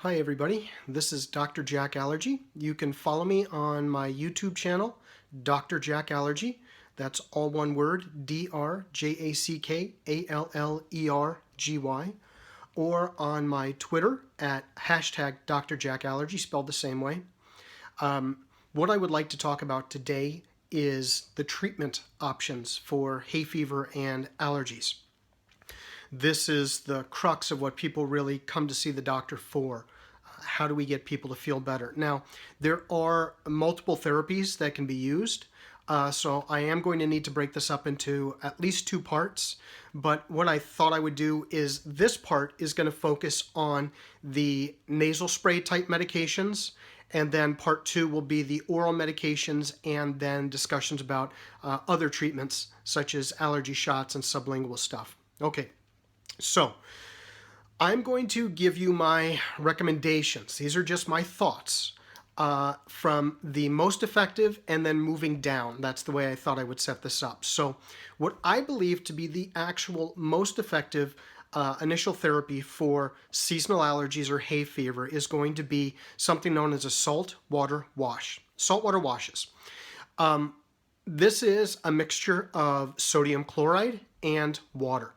Hi everybody, this is Dr. Jack Allergy. You can follow me on my YouTube channel, Dr. Jack Allergy. That's all one word, DrJackAllergy, or on my Twitter at hashtag Dr. Jack Allergy, spelled the same way. What I would like to talk about today is the treatment options for hay fever and allergies. This is the crux of what people really come to see the doctor for. How do we get people to feel better? Now, there are multiple therapies that can be used, so I am going to need to break this up into at least two parts. But what I thought I would do is this part is going to focus on the nasal spray type medications, and then part two will be the oral medications, and then discussions about other treatments such as allergy shots and sublingual stuff. Okay. So, I'm going to give you my recommendations. These are just my thoughts from the most effective and then moving down. That's the way I thought I would set this up. So, what I believe to be the actual most effective initial therapy for seasonal allergies or hay fever is going to be something known as a saltwater wash. Saltwater washes. This is a mixture of sodium chloride and water.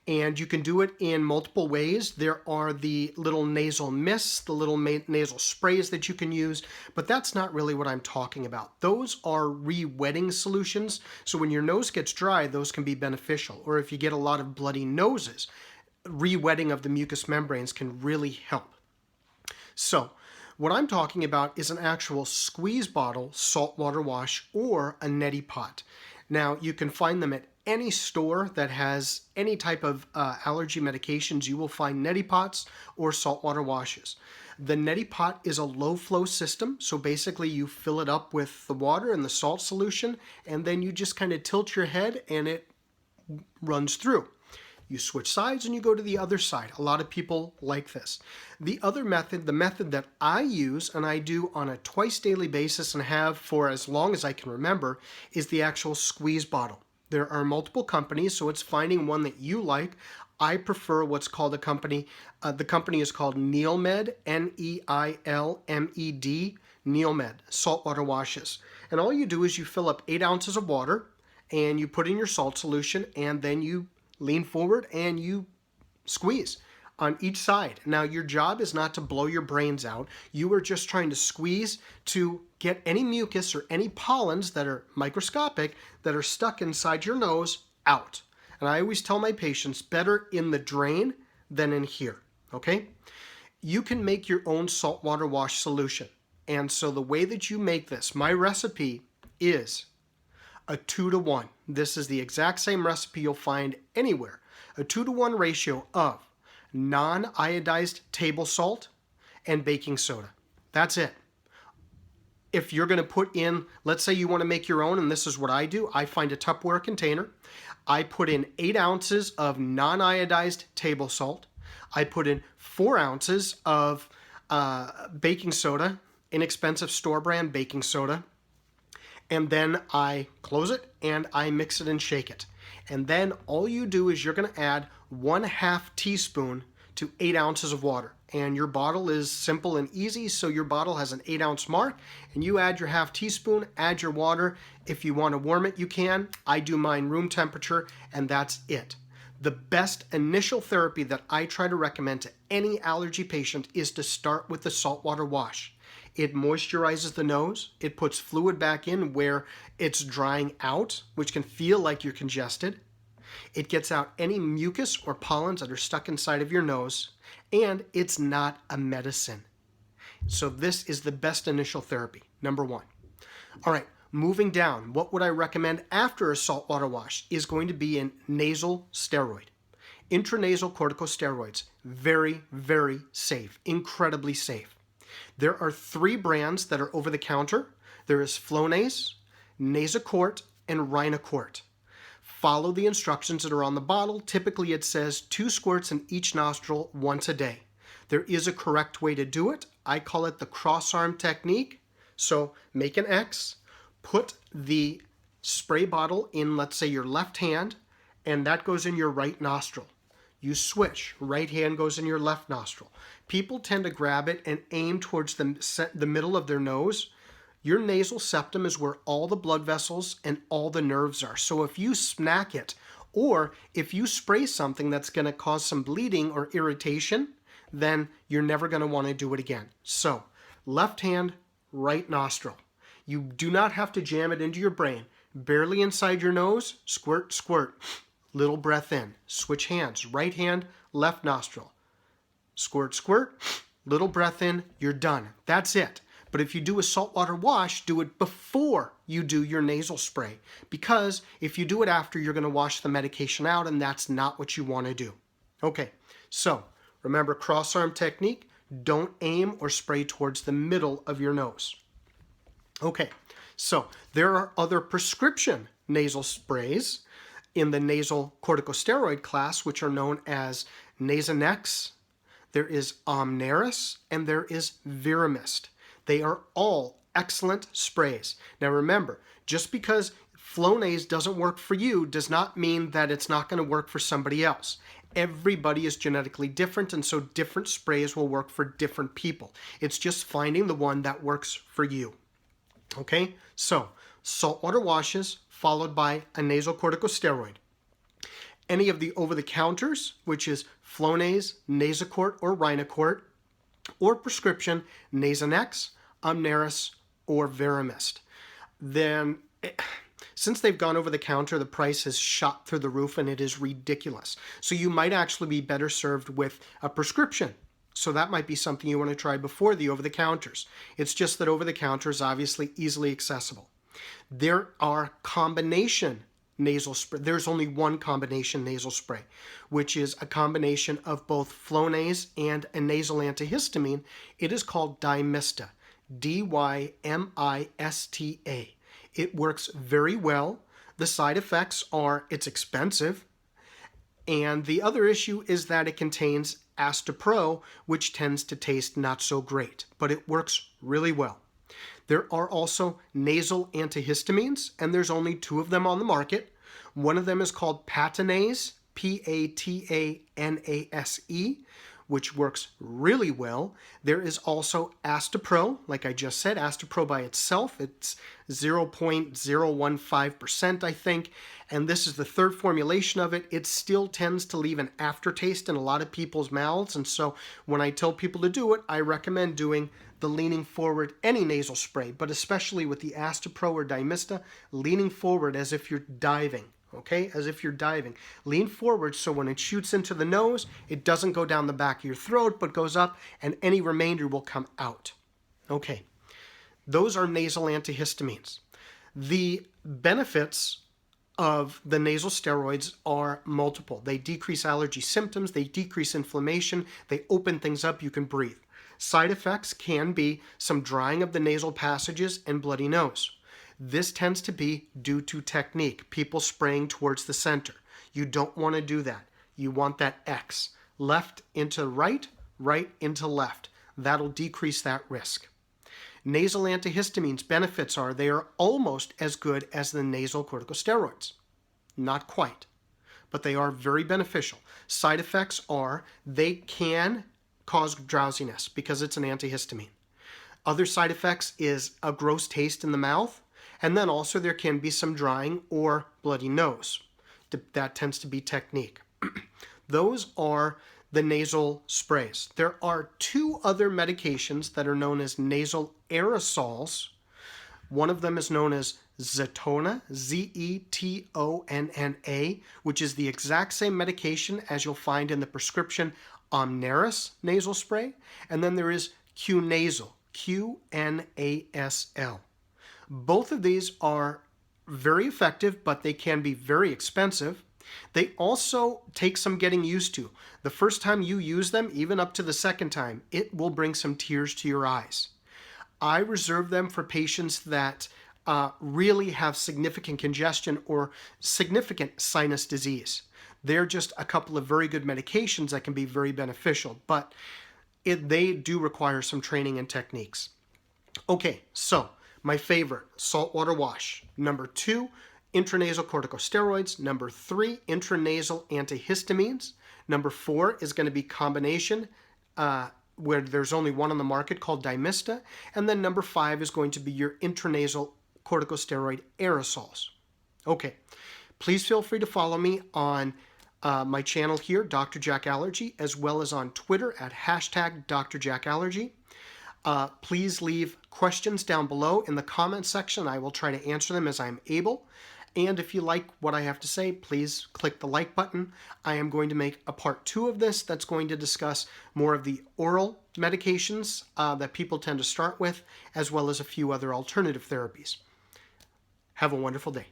And you can do it in multiple ways. There are the little nasal mists, the little nasal sprays that you can use, but that's not really what I'm talking about. Those are re-wetting solutions, so when your nose gets dry, those can be beneficial. Or if you get a lot of bloody noses, re-wetting of the mucous membranes can really help. So, what I'm talking about is an actual squeeze bottle saltwater wash or a neti pot. Now, you can find them at any store that has any type of allergy medications. You will find neti pots or saltwater washes. The neti pot is a low flow system, so basically you fill it up with the water and the salt solution, and then you just kind of tilt your head and it runs through. You switch sides and you go to the other side. A lot of people like this. The other method, the method that I use and I do on a twice daily basis and have for as long as I can remember, is the actual squeeze bottle. There are multiple companies, so it's finding one that you like. I prefer what's called a company. The company is called Neilmed, Neilmed, Neilmed, saltwater washes. And all you do is you fill up 8 ounces of water and you put in your salt solution, and then you lean forward and you squeeze on each side. Now, your job is not to blow your brains out. You are just trying to squeeze to get any mucus or any pollens that are microscopic that are stuck inside your nose out. And I always tell my patients, better in the drain than in here, okay? You can make your own saltwater wash solution. And so the way that you make this, my recipe is a 2-to-1. This is the exact same recipe you'll find anywhere. A 2-to-1 ratio of non-iodized table salt and baking soda. That's it. If you're going to put in, let's say you want to make your own, and this is what I do. I find a Tupperware container. I put in 8 ounces of non-iodized table salt. I put in 4 ounces of baking soda, inexpensive store brand baking soda. And then I close it and I mix it and shake it. And then all you do is you're going to add 1/2 teaspoon to 8 ounces of water. And your bottle is simple and easy, so your bottle has an 8-ounce mark. And you add your 1/2 teaspoon, add your water. If you want to warm it, you can. I do mine room temperature, and that's it. The best initial therapy that I try to recommend to any allergy patient is to start with the saltwater wash. It moisturizes the nose. It puts fluid back in where it's drying out, which can feel like you're congested. It gets out any mucus or pollens that are stuck inside of your nose, and it's not a medicine. So this is the best initial therapy, number 1. All right, moving down, what would I recommend after a saltwater wash is going to be a nasal steroid. Intranasal corticosteroids, very, very safe, incredibly safe. There are 3 brands that are over the counter. There is Flonase, Nasacort, and Rhinocort. Follow the instructions that are on the bottle. Typically it says 2 squirts in each nostril once a day. There is a correct way to do it. I call it the cross-arm technique. So make an X, put the spray bottle in, let's say, your left hand, and that goes in your right nostril. you switch. Right hand goes in your left nostril. People tend to grab it and aim towards the middle of their nose. Your nasal septum is where all the blood vessels and all the nerves are. So if you smack it, or if you spray something that's going to cause some bleeding or irritation, then you're never going to want to do it again. So left hand, right nostril. You do not have to jam it into your brain. Barely inside your nose, squirt, squirt. Little breath in. Switch hands. Right hand, left nostril. Squirt, squirt. Little breath in. You're done. That's it. But if you do a saltwater wash, do it before you do your nasal spray. Because if you do it after, you're going to wash the medication out, and that's not what you want to do. Okay, so remember cross-arm technique. Don't aim or spray towards the middle of your nose. Okay, so there are other prescription nasal sprays in the nasal corticosteroid class, which are known as Nasonex. There is Omneris, and there is Viramist. They are all excellent sprays. Now remember, just because Flonase doesn't work for you does not mean that it's not going to work for somebody else. Everybody is genetically different, and so different sprays will work for different people. It's just finding the one that works for you. Okay, so saltwater washes followed by a nasal corticosteroid. Any of the over-the-counters, which is Flonase, Nasacort, or Rhinocort, or prescription Nasonex, Omneris, or Viramist. Then, since they've gone over the counter, the price has shot through the roof and it is ridiculous. So you might actually be better served with a prescription. So that might be something you want to try before the over-the-counters. It's just that over-the-counter is obviously easily accessible. There are combination nasal spray. There's only one combination nasal spray, which is a combination of both Flonase and a nasal antihistamine. It is called Dymista, D-Y-M-I-S-T-A. It works very well. The side effects are it's expensive, and the other issue is that it contains Astepro, which tends to taste not so great, but it works really well. There are also nasal antihistamines, and there's only 2 of them on the market. One of them is called Patanase, P-A-T-A-N-A-S-E, which works really well. There is also Astepro, like I just said, Astepro by itself. It's 0.015%, I think, and this is the 3rd formulation of it. It still tends to leave an aftertaste in a lot of people's mouths, and so when I tell people to do it, I recommend doing the leaning forward, any nasal spray, but especially with the Astepro or Dymista, leaning forward as if you're diving. Okay, as if you're diving. Lean forward so when it shoots into the nose, it doesn't go down the back of your throat, but goes up, and any remainder will come out. Okay, those are nasal antihistamines. The benefits of the nasal steroids are multiple. They decrease allergy symptoms, they decrease inflammation, they open things up, you can breathe. Side effects can be some drying of the nasal passages and bloody nose. This tends to be due to technique, people spraying towards the center. You don't want to do that. You want that X. Left into right, right into left. That'll decrease that risk. Nasal antihistamines benefits are they are almost as good as the nasal corticosteroids. Not quite, but they are very beneficial. Side effects are they can cause drowsiness because it's an antihistamine. Other side effects is a gross taste in the mouth, and then also there can be some drying or bloody nose. That tends to be technique. Those are the nasal sprays. There are 2 other medications that are known as nasal aerosols. One of them is known as Zetonna, Z-E-T-O-N-N-A, which is the exact same medication as you'll find in the prescription Omneris nasal spray. And then there is Q-Nasal, Q-N-A-S-L. Both of these are very effective, but they can be very expensive. They also take some getting used to. The first time you use them, even up to the second time, it will bring some tears to your eyes. I reserve them for patients that really have significant congestion or significant sinus disease. They're just a couple of very good medications that can be very beneficial, but they do require some training and techniques. Okay, so my favorite, saltwater wash. Number 2, intranasal corticosteroids. Number 3, intranasal antihistamines. Number 4 is going to be combination, where there's only one on the market called Dymista. And then number 5 is going to be your intranasal corticosteroid aerosols. Okay, please feel free to follow me on my channel here, Dr. Jack Allergy, as well as on Twitter at #DrJackAllergy. Please leave questions down below in the comments section. I will try to answer them as I'm able. And if you like what I have to say, please click the like button. I am going to make a part 2 of this that's going to discuss more of the oral medications that people tend to start with, as well as a few other alternative therapies. Have a wonderful day.